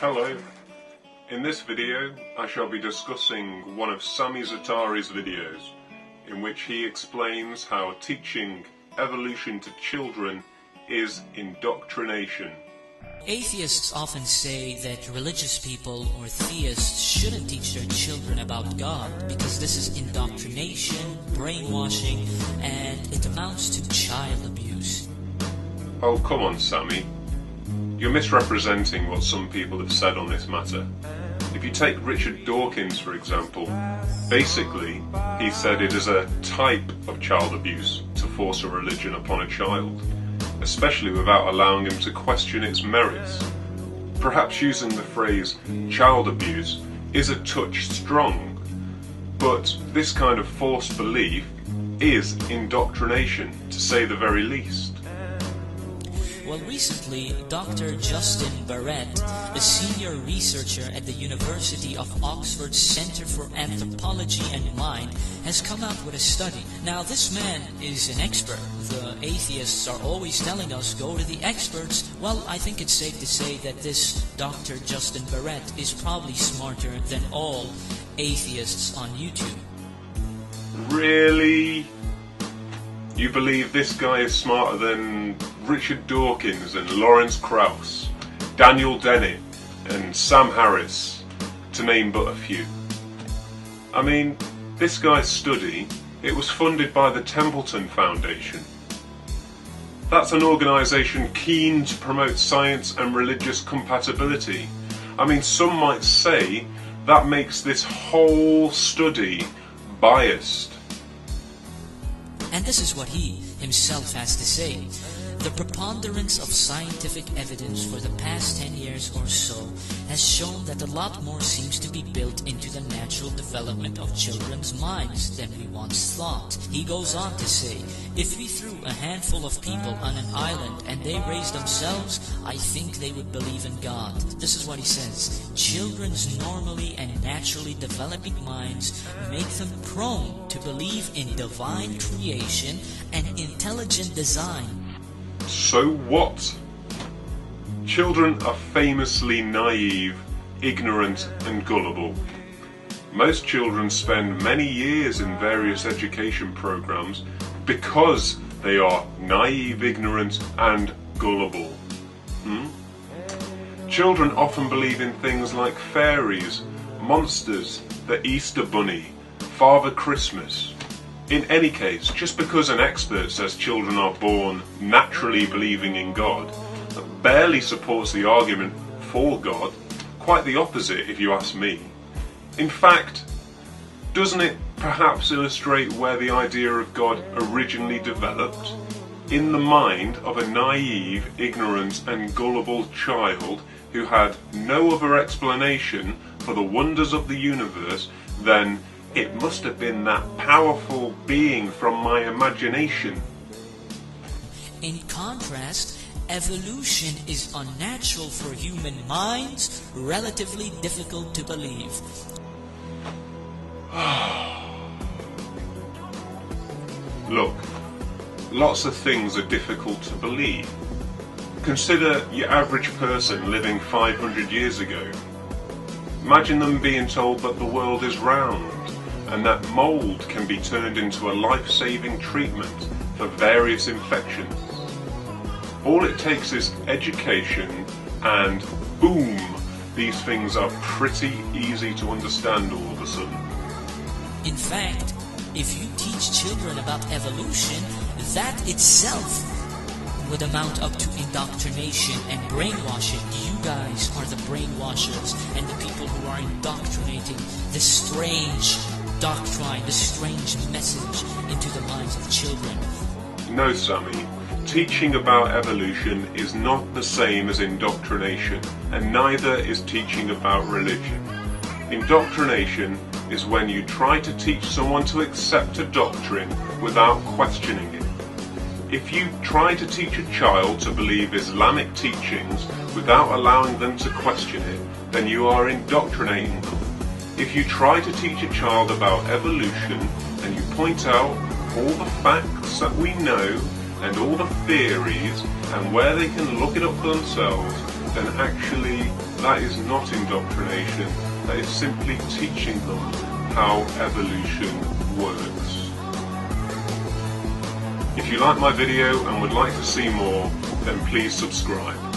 Hello. In this video I shall be discussing one of Sami Zatari's videos in which he explains how teaching evolution to children is indoctrination. Atheists often say that religious people or theists shouldn't teach their children about God because this is indoctrination, brainwashing, and it amounts to child abuse. Oh, come on, Sami. You're misrepresenting what some people have said on this matter. If you take Richard Dawkins, for example, basically he said it is a type of child abuse to force a religion upon a child, especially without allowing him to question its merits. Perhaps using the phrase child abuse is a touch strong, but this kind of forced belief is indoctrination, to say the very least. Well, recently, Dr. Justin Barrett, a senior researcher at the University of Oxford's Centre for Anthropology and Mind, has come out with a study. Now, this man is an expert. The atheists are always telling us, go to the experts. Well, I think it's safe to say that this Dr. Justin Barrett is probably smarter than all atheists on YouTube. Really? You believe this guy is smarter than Richard Dawkins and Lawrence Krauss, Daniel Dennett and Sam Harris, to name but a few? I mean, this guy's study, it was funded by the Templeton Foundation. That's an organisation keen to promote science and religious compatibility. I mean, some might say that makes this whole study biased. And this is what he himself has to say. The preponderance of scientific evidence for the past 10 years or so has shown that a lot more seems to be built into the natural development of children's minds than we once thought. He goes on to say, if we threw a handful of people on an island and they raised themselves, I think they would believe in God. This is what he says. Children's normally and naturally developing minds make them prone to believe in divine creation and intelligent design. So what? Children are famously naive, ignorant and gullible. Most children spend many years in various education programs because they are naive, ignorant and gullible. Children often believe in things like fairies, monsters, the Easter Bunny, Father Christmas. In any case, just because an expert says children are born naturally believing in God, that barely supports the argument for God. Quite the opposite, if you ask me. In fact, doesn't it perhaps illustrate where the idea of God originally developed? In the mind of a naive, ignorant and gullible child who had no other explanation for the wonders of the universe than it must have been that powerful being from my imagination. In contrast, evolution is unnatural for human minds, relatively difficult to believe. Look, lots of things are difficult to believe. Consider your average person living 500 years ago. Imagine them being told that the world is round and that mold can be turned into a life-saving treatment for various infections. All it takes is education and boom, these things are pretty easy to understand all of a sudden. In fact, if you teach children about evolution, that itself would amount up to indoctrination and brainwashing. You guys are the brainwashers and the people who are indoctrinating this strange doctrine, this strange message into the minds of children. No, Sami. Teaching about evolution is not the same as indoctrination, and neither is teaching about religion. Indoctrination is when you try to teach someone to accept a doctrine without questioning it. If you try to teach a child to believe Islamic teachings without allowing them to question it, then you are indoctrinating them. If you try to teach a child about evolution and you point out all the facts that we know and all the theories and where they can look it up for themselves, then actually that is not indoctrination, that is simply teaching them how evolution works. If you like my video and would like to see more, then please subscribe.